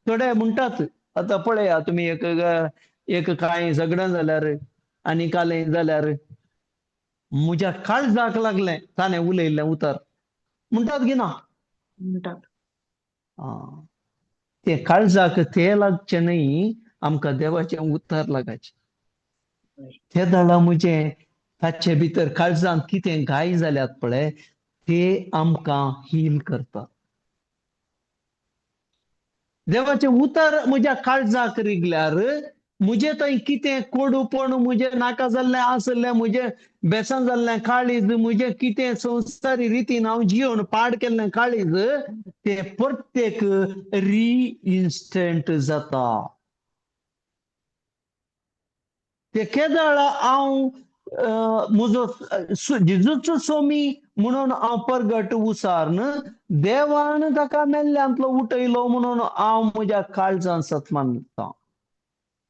थोडे म्हणटात आतां पळया तुमी एक कांय झगडा जाल्यार आनी कालें जाल्यार म्हज्या काळजाक लागलें ताणें उलयल्लें उतर म्हणटात की ना म्हणटात ते काळजाक ते लागचे न्हय आमकां देवाचें उतर लागाचें ते दळा म्हजे ताचे भितर काळजांत कितें घाय जाल्यात पळय ते आमकां हील करता देवाचें उतर म्हज्या काळजाक रिगल्यार मुझे थंय कितें कोडूपण मुझे नाका जाल्लें आसलें मुझे बेसन जाल्लें काळीज मुझे कितें संवसारी रितीन हांव जिवन पाड केल्लें काळीज तें प्रत्येक इन्स्टंट जाता. ते केदळ हांव म्हजो जेजूचो सोमी म्हणून हांव परगट उसारन देवान ताका मेल्ल्यांतलो उठयलो म्हणून हांव म्हज्या काळजांत सतमान म्हणटा.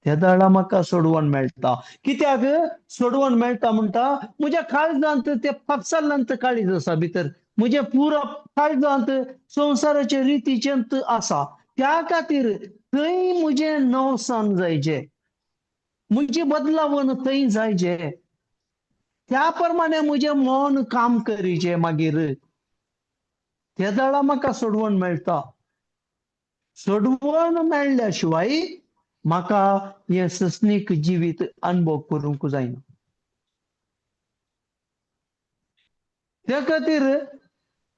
त्या दाडा म्हाका सोडवण मेळटा. कित्याक सोडवण मेळटा म्हणटा म्हज्या काळजांत ते पापसाल्ल्यांत काळीज आसा भितर. म्हज्या पुरो काळजांत संवसाराचे रितीचेंत आसा. त्या खातीर थंय म्हजें नवसान जायचें. म्हजी बदलावण थंय जायचे. त्या प्रमाणे म्हजें मन काम करीचें मागीर. त्या दाडा म्हाका सोडवण मेळटा. सोडवण मेळ्ळ्या शिवाय म्हाका हें सस्नीक जिवीत अनुभव करूंक जायना. त्या खातीर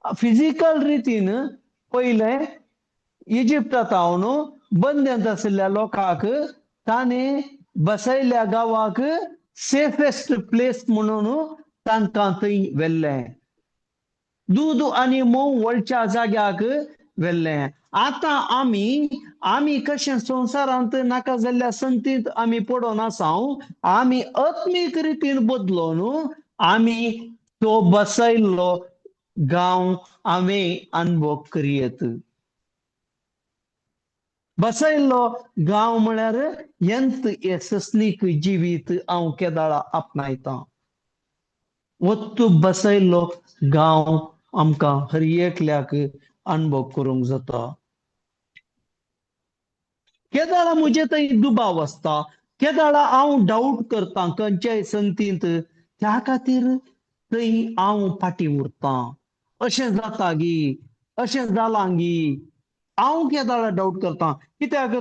फिजिकल रितीन पयलें इजिप्टांत हांव न्हू बंद्यांत आशिल्ल्या लोकांक ताणें बसयल्ल्या गांवाक सेफेस्ट प्लेस म्हणून तांकां थंय व्हेल्लें. दूद आनी मोव वळच्या जाग्याक व्हेल्लें. आतां आमी कशें संवसारांत नाका जाल्ल्या संगतींत आमी पडोन आसाव. आमी आत्मीक रितीन बदलोन आमी तो बसयल्लो गांव हांवें अनुभव करियेत. बसयल्लो गांव म्हळ्यार हेंत हें सस्नीक जिवीत हांव केदाळा आपणायतां. वत्तू बसयल्लो गांव आमकां हर एकल्याक अनुभव करूंक जाता. केदाळा म्हजे थंय दुबाव आसता. केदाळा हांव डाऊट करतां खंयच्याय संगतींत. त्या खातीर थंय हांव फाटीं उरतां. अशें जाता गी, अशें जालां गी. हांव केदाळा डाऊट करतां. कित्याक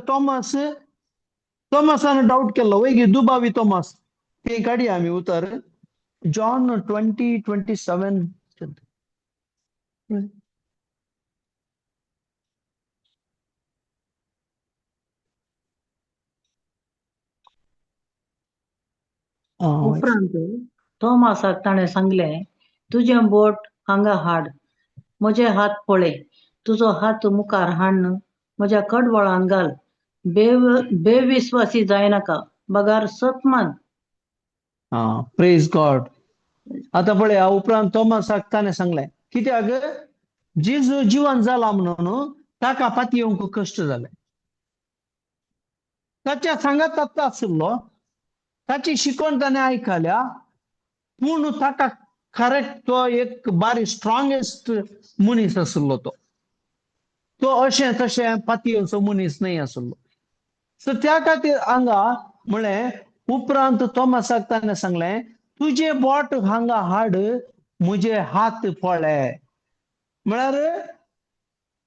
तोमासान डाऊट केल्लो वय गी दुबावी तोमास. तें काडया आमी उतर. जॉन 20:27. उपरांत थोमासाक ताणें सांगलें, तुजें बोट हांगा हाड, म्हजे हात पळय, तुजो हात मुखार हाडन म्हज्या कडवळान घाल. बेविस्वासी जायनाका, बगार सतमान. Praise God. आता पळया उपरांत तोमासाक ताणें सांगलें कित्याक जेजू जिवन जाला म्हणून ताका पाती येवंक कश्ट जाले. ताच्या सांगात आशिल्लो ताची शिकवण ताणें आयकल्या पूण ताका करेक्ट तो एक बारी स्ट्रॉंगेस्ट मनीस आशिल्लो तो अशें तशें पाती येवचो मनीस न्हय आशिल्लो. सो त्या खातीर हांगा म्हळें उपरांत तोमासाक ताणें सांगलें तुजे बोट हांगा हाड म्हजे हात पळय. म्हळ्यार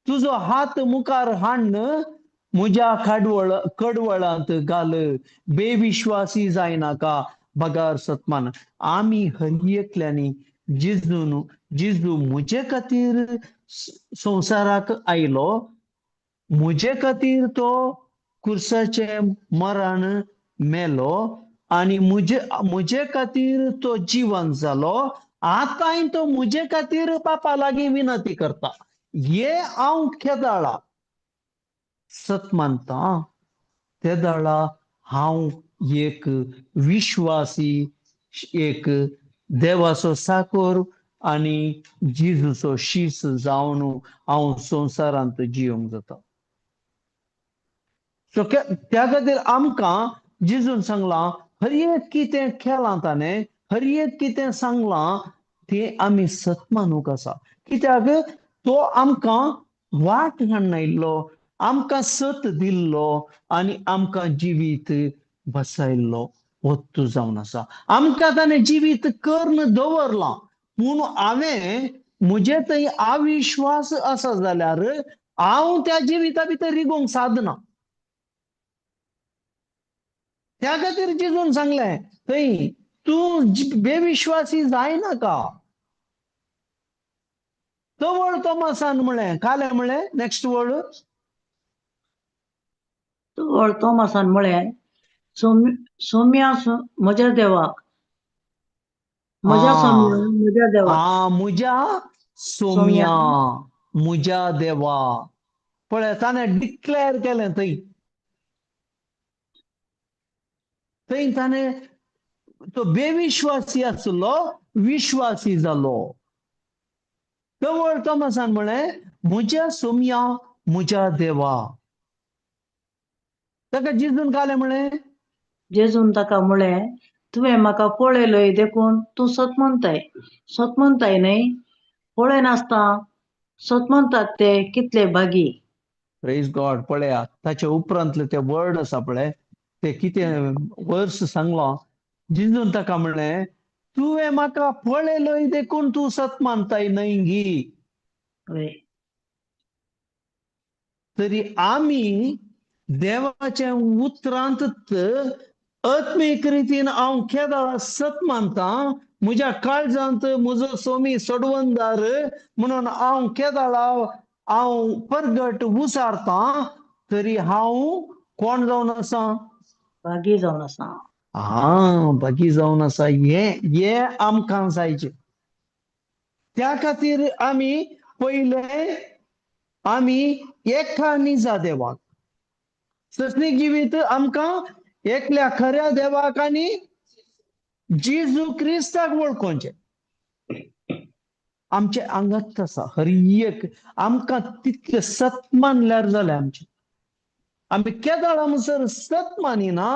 तुजो हात मुखार हाडन म्हज्या कडवळांत घाल. बेविश्वासी जायनाका, बगार सतमान. आमी हर एकल्यांनी जेजू म्हजे खातीर संवसाराक आयलो. म्हजे खातीर तो कुर्साचे मरण मेलो आनी म्हजे खातीर तो जिवन जालो. आतांय तो म्हजे खातीर बापा लागीं विनंती करता. हे हांव केदाळा सत मानता. केदाळा हांव एक विश्वासी, एक देवाचो साकोर आनी जेजूचो शीस जावन हांव संवसारांत जियोंक जाता. सो त्या खातीर आमकां जेजून सांगलां हर एक कितें केलां ताणें, हर एक कितें सांगलां तें आमी सत मानूंक आसा. कित्याक तो आमकां वाट हाडनायल्लो, आमकां सत दिल्लो आनी आमकां जिवीत बसयल्लो वस्तू जावन आसा. आमकां ताणें जिवीत करून दवरलां पूण हांवें म्हजे थंय अविश्वास आसा जाल्यार हांव त्या जिविता भितर रिगोवंक सादना. त्या खातीर जेजून सांगलें थंय तूं बेविश्वासी जायनाका. तो वळ तोमासान म्हळें काले म्हळें नेक्स्ट वळ तोमासान म्हळें सौम्या म्हज्या देवाक म्हज्या सौम्या हा म्हज्या देवाक हा मुजा सौम्या सौम्या मुजा देवा पळय ताणें डिक्लेअर केलें थंय थंय ताणें तो बेविश्वासी आसलो विश्वासी जालो कवळ तोमासान म्हळें म्हज्या सौम्या म्हज्या देवा ताका जिजून काले म्हळें जेजून ताका म्हळें तुवें म्हाका पळयलय देखून तूं सतमनताय न्हय पळय नासता सतमनतात ते कितले भागी प्रेज गॉड पळयात ताच्या उपरांतले ते वर्ड आसा पळय ते कितें वर्स सांगलो जिजून ताका म्हणलें तुवें म्हाका पळयलय देखून तूं सत मानताय न्हय गी हय तरी आमी देवाचे उतरांत आत्मीक रितीन हांव केदां सत मानता म्हज्या काळजांत म्हजो सोमी सोडवंदार म्हणून हांव केदाळा हांव परगट उसारतां तरी हांव कोण जावन आसा भागी जावन आसा बागी जावन आसा हे आमकां जायचे त्या खातीर आमी पयले आमी एका निजा देवाक सस्नीक जिवीत आमकां एकल्या खऱ्या देवाक आनी जेजू क्रिस्ताक वळखोवचें आमचे आंगात आसा हर एक आमकां तितलें सत मानल्यार जालें आमचें आमी केदाळ म्हणसर सत मानिना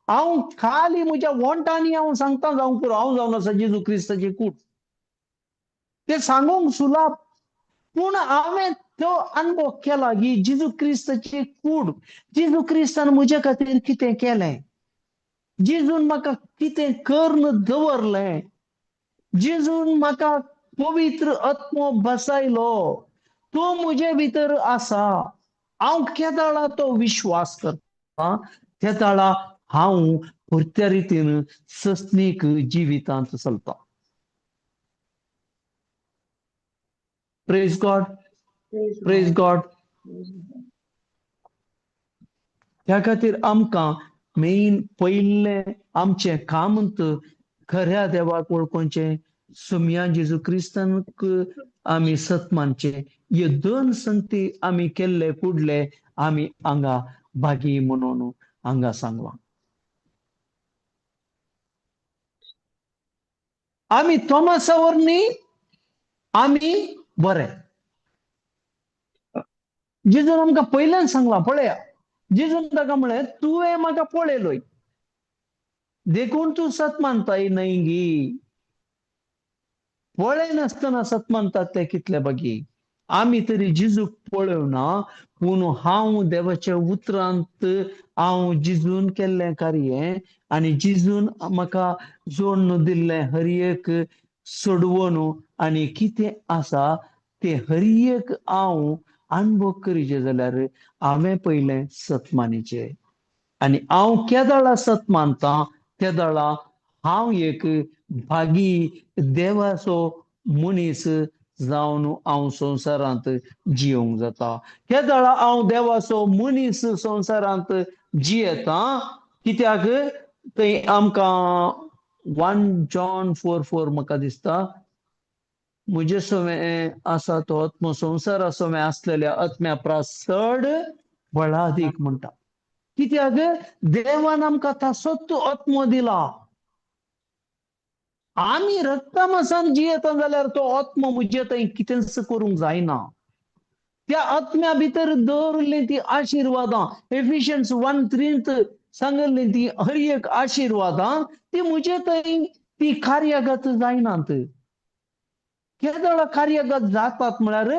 हांव खाली म्हज्या वोंटांनी हांव सांगता जावं पुरो हांव जावन आसा जेजू क्रिस्ताचें कूड ते सांगूंक सुलाभ पूण हांवें तो अनुभव केला की जेजू क्रिस्ताची कूड जेजू क्रिस्तान म्हजे खातीर कितें केलें जेजून म्हाका कितें करून दवरलें जेजून म्हाका पवित्र आत्मो बसयलो तो म्हजे भितर आसा हांव केदाळा तो विश्वास करता केदाळा हांव परत्या रितीन सस्नीक जिवितांत चलता प्रेज गॉड त्या खातीर आमकां मेन पयलें आमचें कामत खऱ्या देवाक वळखोवचें सोम्या जेजू क्रिस्तानक आमी सत मानचें हे दोन संगती आमी केल्ले फुडले आमी हांगा भागी म्हणून हांगा सांगलां आमी तोमासा वरवीं आमी बरे जेजून आमकां पयल्यान सांगलां पळया जेजून ताका म्हळें तुवें म्हाका पळयलय देखून तूं सत मानताय न्हय गी पळय नासतना सत मानतात ते कितले बागी आमी तरी जेजूक पळोवना पूण हांव देवाच्या उतरांत हांव जेजून केल्लें कार्य आनी जेजून म्हाका जोडून दिल्लें हर एक सोडवण आनी कितें आसा ते हर एक हांव अनुभव करीचे जाल्यार हांवें पयलें सत मानिचें आनी हांव केदाळा सत मानतां केदाळा हांव एक भागी देवाचो मनीस जावन हांव संवसारांत जियोंक जाता केदाळा हांव देवाचो मनीस संवसारांत जियेता कित्याक थंय आमकां 1 जॉन 4:4 म्हाका दिसता म्हजे सोमे आसा तो आत्मो संवसारा सोमे आसलेल्या आत्म्या प्रासड बळादीक म्हणटा कित्याक देवान आमकां तासोच आत्मो दिला आमी रक्तमासान जियेता जाल्यार तो आत्मो म्हजे थंय कितेंच करूंक जायना त्या आत्म्या भितर दवरली ती आशिर्वादां एफिशियन्स 1:3 सांगली ती हर एक आशिर्वादां ती म्हजे थंय ती कार्यगत जायनात केदाळ कार्यगत जातात म्हळ्यार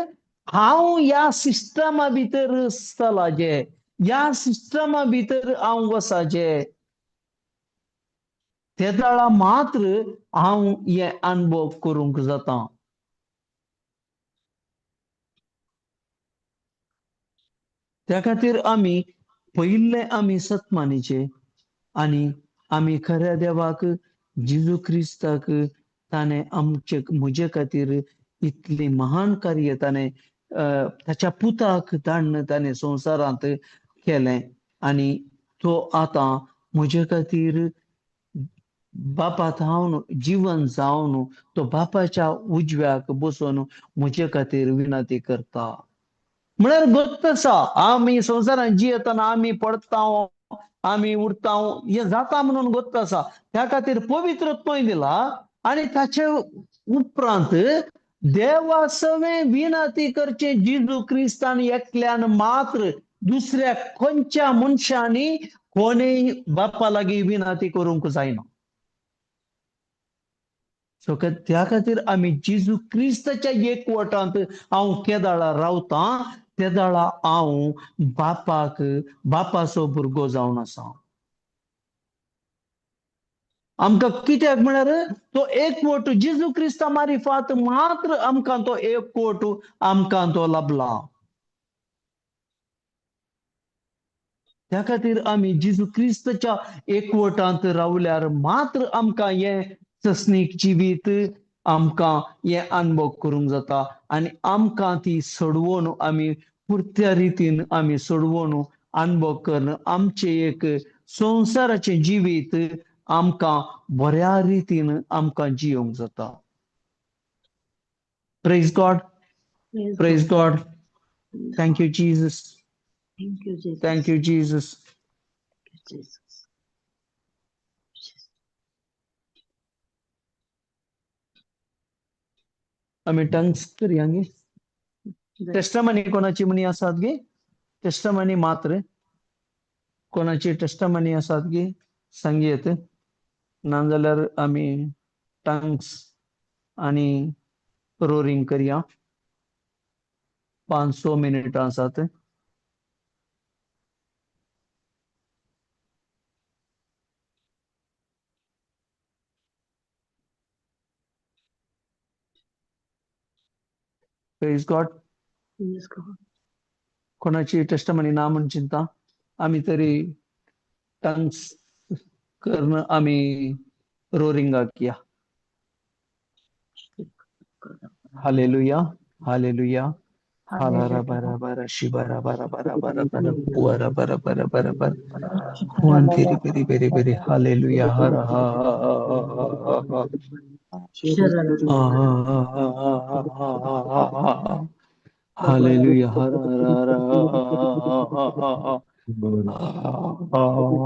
हांव ह्या सिस्टमा भितर चलाचे ह्या सिस्टमा भितर हांव वसाचें केदाळा मात्र हांव हे अनुभव करूंक जाता त्या खातीर आमी पयले आमी सत मानिचें आनी आमी खऱ्या देवाक जेजू क्रिस्ताक ताणें आमचे म्हजे खातीर इतली महान कार्य ताणें ताच्या पुताक धाडून ताणें संवसारांत केलें आनी तो आतां म्हजे खातीर बापात हांव जीवन जावन तो बापाच्या उजव्याक बसून म्हजे खातीर विनंती करता. म्हळ्यार गत आसा, आमी संवसारांत जियेतना आमी पडता आमी उरता हे जाता म्हणून गत आसा. त्या खातीर पवित्रत्वय दिला आनी ताचे उपरांत देवा सवें विनंती करचे जेजू क्रिस्तान एकल्यान मात्र दुसऱ्या खंयच्या मनशांनी कोणेय बापा लागीं विनंती करूंक जायना. सो त्या खातीर आमी जेजू क्रिस्ताच्या एकवटांत हांव केदाळा रावतां, तेदाळा हांव बापाचो भुरगो जावन आसा. आमकां कित्याक म्हळ्यार तो एकवट जेजू क्रिस्ता मारिफात मात्र आमकां तो एकवट आमकां तो लाभला. त्या खातीर आमी जेजू क्रिस्ताच्या एकवटांत रावल्यार मात्र आमकां हे सस्नीक जिवीत आमकां हे अनुभव करूंक जाता आनी आमकां ती सोडवून आमी पुरत्या रितीन आमी सोडवून अनुभव करून आमचे एक संवसाराचें जिवीत आमकां बऱ्या रितीन आमकां जियोंक जाता. Praise God, praise God. Thank you Jesus, Thank you, Jesus. Thank you Jesus. Jesus. आमी टंग्स करया गे. टेस्टमनी कोणाची म्हणी आसात गे? टेस्टमनी मात्र कोणाची टेस्टमनी आसात गे? सांगयेत. नाजाल्यार आमी टंग्स आनी रोरिंग करया. 500 मिनिटां आसात. Praise God. Praise God. कोणाची टेस्टमनी ना म्हण चिंता. आमी तरी टंग्स करून आमी रोरिंगाक या. Hallelujah, hallelujah. हालारा bara bara shibara bara bara bara bara buara bara bara bara bara Juan tiri piri piri piri hallelujah hara ha ha ha ha ha ha ha hallelujah hara hara hara ha ha ha ha ha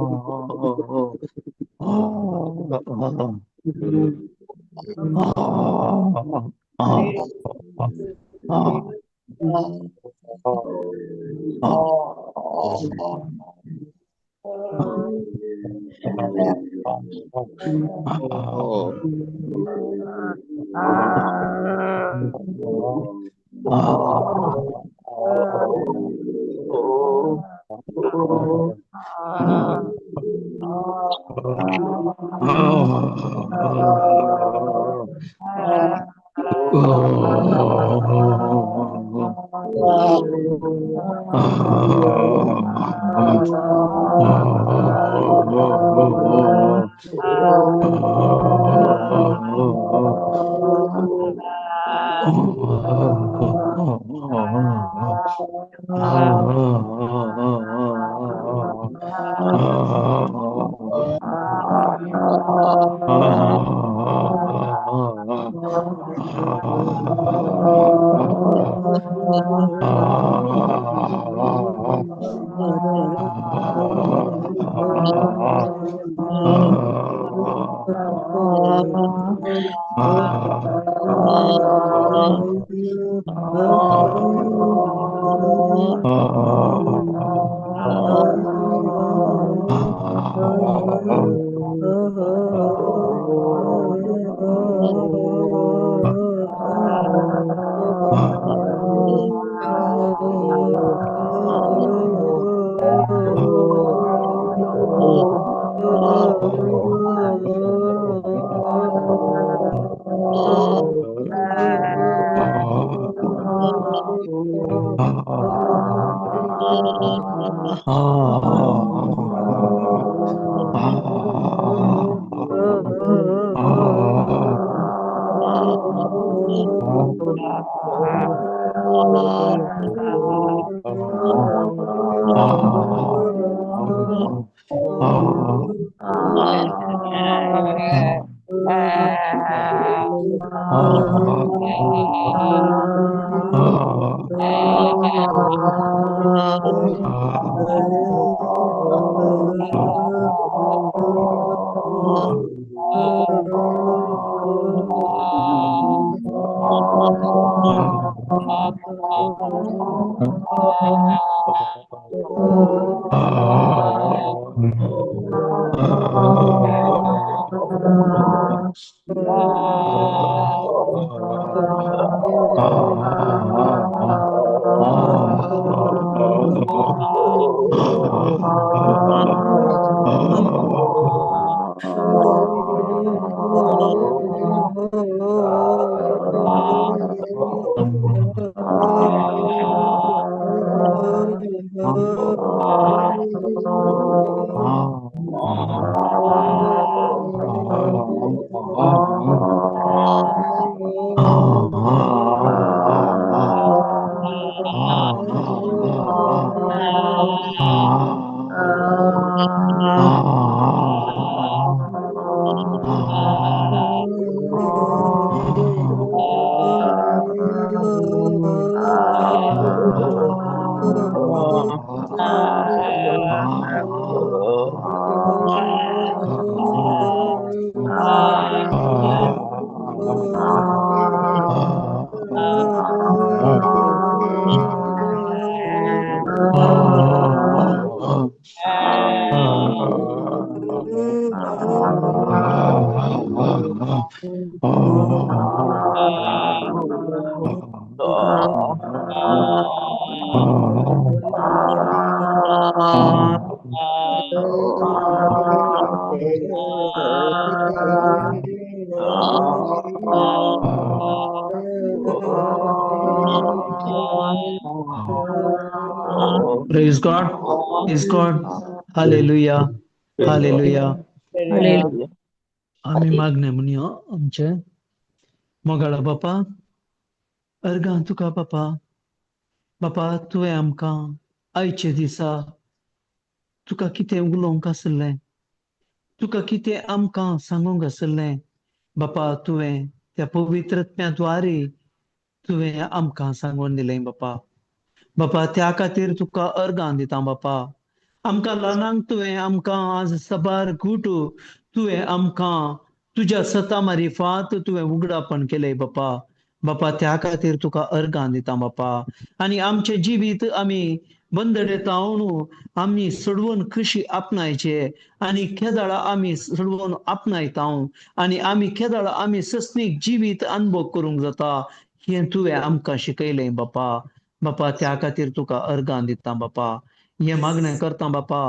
Praise God. Praise God. Hallelujah. Hallelujah. Hallelujah. आम्ही मागणे म्हणया आमचे मोगाळा बापा अर्गां तुका बापा बापा तुवें आमकां आयचे दिसा तुका कितें उलोवंक आसलें तुका कितें आमकां सांगूंक आसलें बापा तुवें त्या पवित्रत्म्याद्वारे तुवें आमकां सांगून दिलें बापा बापा त्या खातीर तुका अर्गां दिता बापा आमकां ल्हानांक तुवें आमकां आज सबार घूट तुवें आमकां तुज्या सता मारिफात तुवें उगडापण केलें बापा बापा त्या खातीर तुका अर्गां दिता बापा आनी आमचें जिवीत आमी बंदडेतावणू आमी सोडवून कशी आपणायचे आनी केदाळा आमी सोडवून आपणायताव आनी आमी केदाळा आमी सस्नीक जिवीत अनुभव करूंक जाता हें तुवें आमकां शिकयलें बापा बापा त्या खातीर तुका अर्गां दिता बापा हें मागणें करता बापा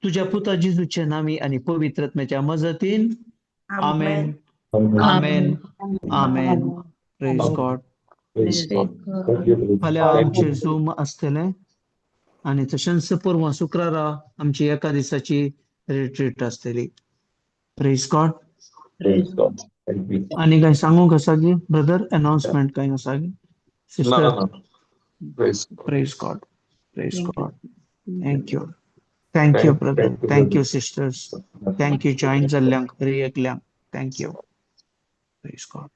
तुज्या पुता जेजूचे नामी आनी पवित्रत्म्याच्या मजतीन amen amen amen praise God Praise God. Thank you, Lord. फाल्यां Thank आमचे you. झूम आसतलें आनी तशेंच परवां शुक्रारा आमची एका दिसाची रिट्रीट आसतली praise God Praise God. Thank you. आनी काय सांगूंक आसा गी ब्रदर अनाउन्समेंट काय आसा गी No, sister no, no. Praise God. Praise God praise God thank you Thank brother you, thank you brother. Sisters thank you join जाल्ल्यांक खरी एकल्यांक थँक यू प्रेज गॉड